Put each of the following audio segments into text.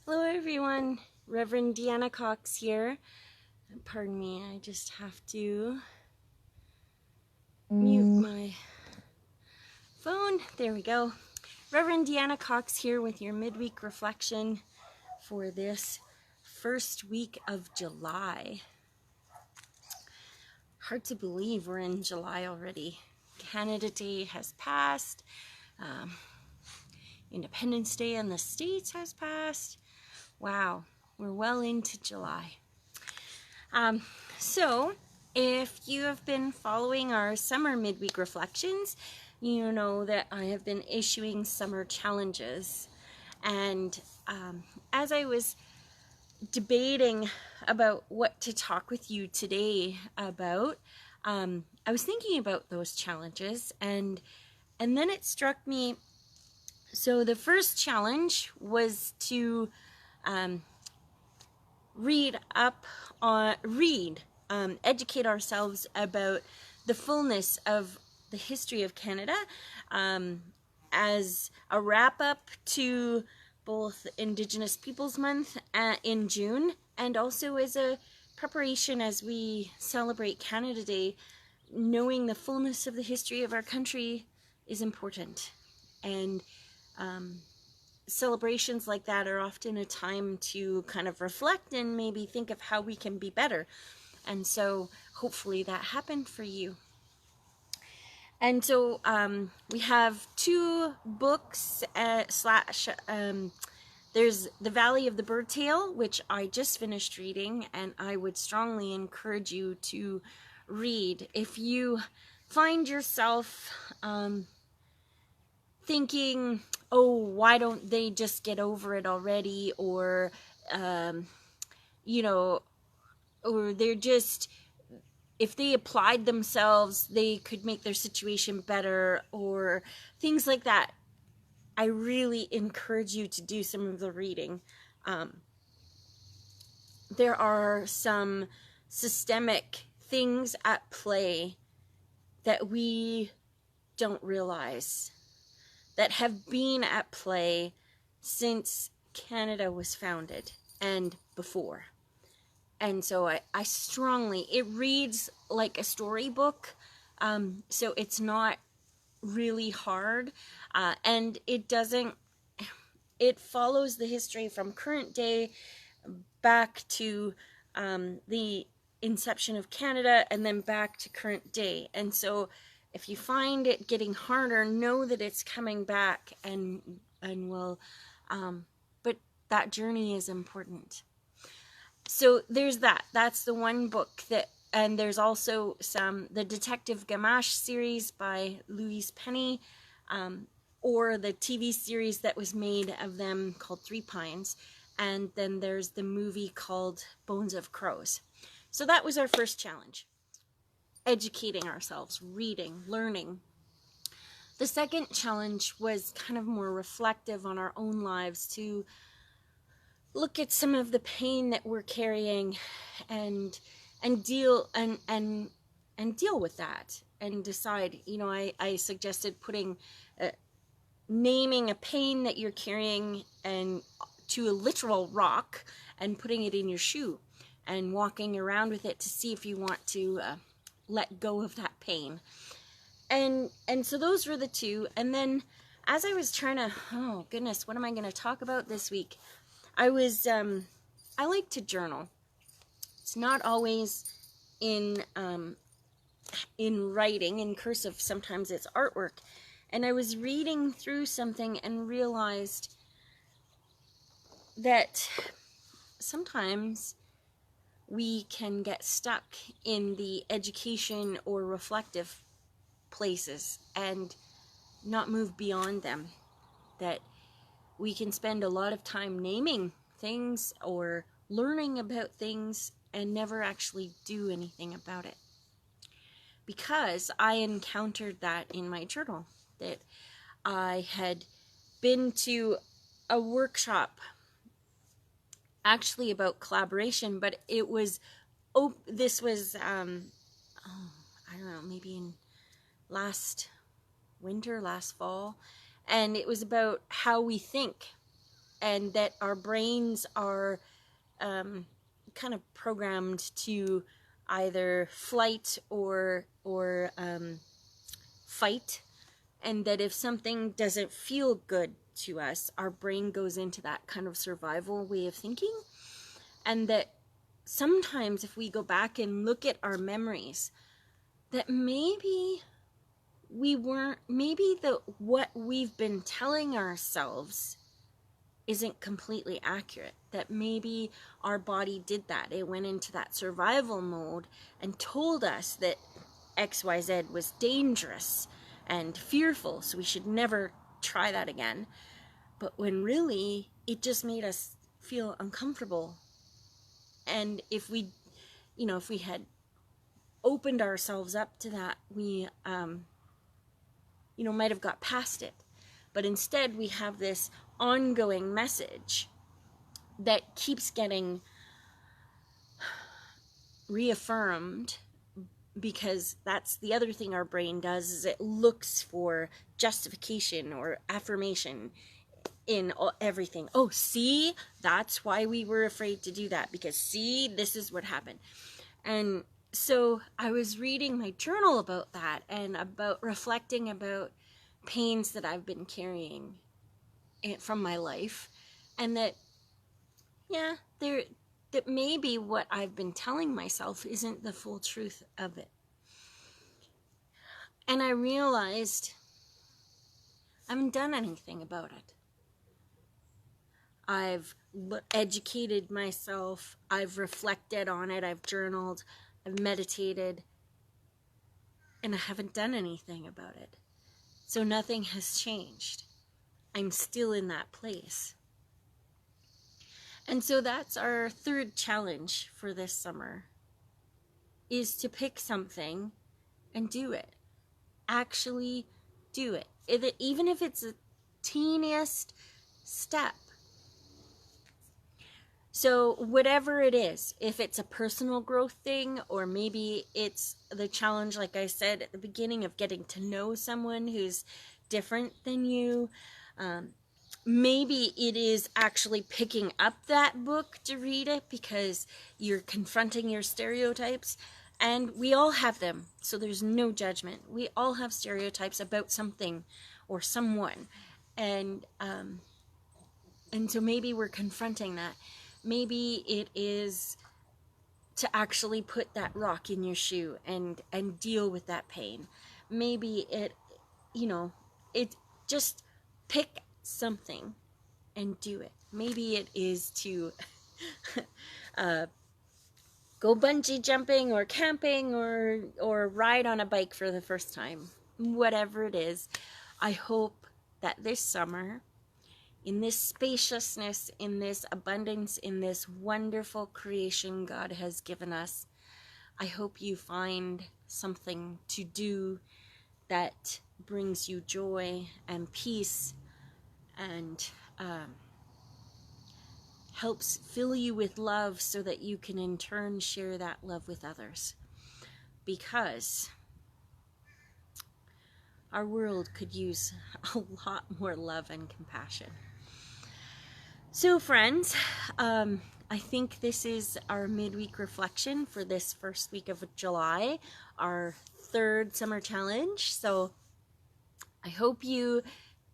Hello everyone, Reverend Deanna Cox here. Pardon me, I just have to mute my phone. There we go. Reverend Deanna Cox here with your midweek reflection for this first week of July. Hard to believe we're in July already. Canada Day has passed. Independence Day in the States has passed. Wow, we're well into July. So if you have been following our summer midweek reflections, you know that I have been issuing summer challenges. And as I was debating about what to talk with you today about, I was thinking about those challenges, and then it struck me. So the first challenge was to educate ourselves about the fullness of the history of Canada as a wrap-up to both Indigenous Peoples Month in June, and also as a preparation as we celebrate Canada Day. Knowing the fullness of the history of our country is important, and celebrations like that are often a time to kind of reflect and maybe think of how we can be better. And so hopefully that happened for you. And so we have two books there's The Valley of the Birdtail, which I just finished reading, and I would strongly encourage you to read. If you find yourself thinking, oh, why don't they just get over it already? Or, or they're just, if they applied themselves, they could make their situation better, or things like that. I really encourage you to do some of the reading. There are some systemic things at play that we don't realize, that have been at play since Canada was founded and before. And so I strongly, it reads like a storybook, so it's not really hard, and it follows the history from current day back to the inception of Canada, and then back to current day. And so if you find it getting harder, know that it's coming back, and will, but that journey is important. So there's that's the one book that, and there's also the Detective Gamache series by Louise Penny, or the TV series that was made of them called Three Pines. And then there's the movie called Bones of Crows. So that was our first challenge. Educating ourselves, reading, learning. The second challenge was kind of more reflective on our own lives, to look at some of the pain that we're carrying and deal with that, and decide, I suggested putting naming a pain that you're carrying and to a literal rock, and putting it in your shoe and walking around with it to see if you want to let go of that pain. And so those were the two. And then as I was trying to, oh goodness, what am I going to talk about this week? I like to journal. It's not always in writing, in cursive. Sometimes it's artwork. And I was reading through something and realized that sometimes we can get stuck in the education or reflective places and not move beyond them. That we can spend a lot of time naming things or learning about things and never actually do anything about it. Because I encountered that in my journal, that I had been to a workshop actually about collaboration, but it was, this was, I don't know, maybe in last winter, last fall, and it was about how we think and that our brains are kind of programmed to either flight or fight, and that if something doesn't feel good to us, our brain goes into that kind of survival way of thinking. And that sometimes if we go back and look at our memories, that maybe what we've been telling ourselves isn't completely accurate. That maybe our body did that. It went into that survival mode and told us that XYZ was dangerous and fearful, so we should never try that again. But when really, it just made us feel uncomfortable. And if we had opened ourselves up to that, we, might have got past it. But instead, we have this ongoing message that keeps getting reaffirmed, because that's the other thing our brain does, is it looks for justification or affirmation in everything. Oh, see, that's why we were afraid to do that, because see, this is what happened. And so I was reading my journal about that, and about reflecting about pains that I've been carrying from my life, and that that maybe what I've been telling myself isn't the full truth of it. And I realized I haven't done anything about it. I've educated myself, I've reflected on it, I've journaled, I've meditated, and I haven't done anything about it. So nothing has changed. I'm still in that place. And so that's our third challenge for this summer, is to pick something and do it. Actually do it. Even if it's the teeniest step. So whatever it is, if it's a personal growth thing, or maybe it's the challenge, like I said at the beginning, of getting to know someone who's different than you, maybe it is actually picking up that book to read it because you're confronting your stereotypes. And we all have them, so there's no judgment. We all have stereotypes about something or someone. And so maybe we're confronting that. Maybe it is to actually put that rock in your shoe and deal with that pain. Maybe it just pick something and do it. Maybe it is to go bungee jumping or camping or ride on a bike for the first time. Whatever it is, I hope that this summer, in this spaciousness, in this abundance, in this wonderful creation God has given us, I hope you find something to do that brings you joy and peace and helps fill you with love, so that you can in turn share that love with others. Because our world could use a lot more love and compassion. So friends, I think this is our midweek reflection for this first week of July, our third summer challenge. So I hope you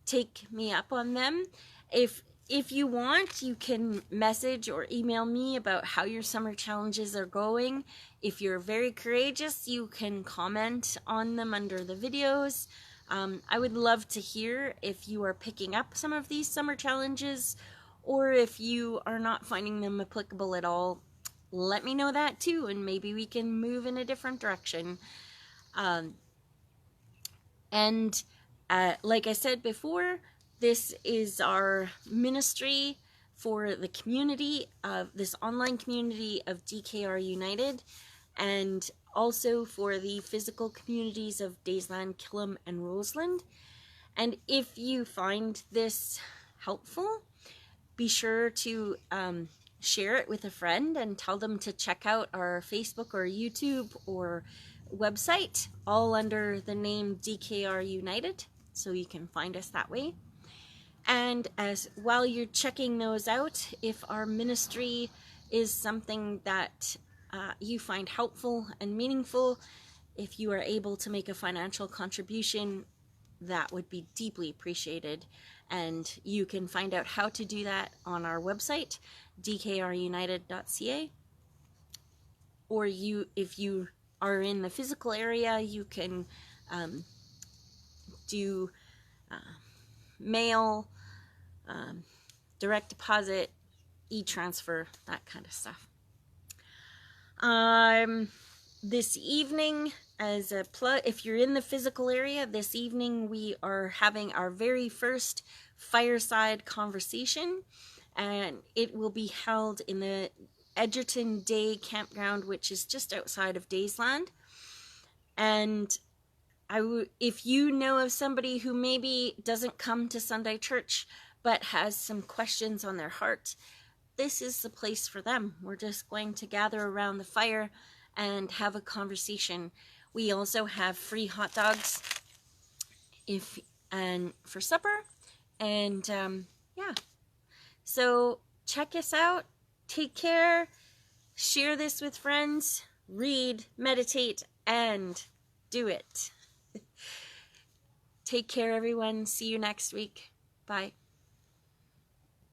take me up on them. If you want, you can message or email me about how your summer challenges are going. If you're very courageous, you can comment on them under the videos. I would love to hear if you are picking up some of these summer challenges, or if you are not finding them applicable at all. Let me know that too, and maybe we can move in a different direction. Like I said before, this is our ministry for the community of this online community of DKR United, and also for the physical communities of Daysland, Killam, and Rosalind. And if you find this helpful, be sure to share it with a friend and tell them to check out our Facebook or YouTube or website, all under the name DKR United, so you can find us that way. And while you're checking those out, if our ministry is something that you find helpful and meaningful, if you are able to make a financial contribution, that would be deeply appreciated. And you can find out how to do that on our website, dkrunited.ca. Or if you are in the physical area, you can do mail, direct deposit, e-transfer, that kind of stuff. This evening, as a plug, if you're in the physical area, this evening we are having our very first fireside conversation, and it will be held in the Edgerton Day Campground, which is just outside of Daysland. And if you know of somebody who maybe doesn't come to Sunday church but has some questions on their heart, this is the place for them. We're just going to gather around the fire and have a conversation. We also have free hot dogs for supper, and yeah. So check us out. Take care. Share this with friends. Read, meditate, and do it. Take care, everyone. See you next week. Bye.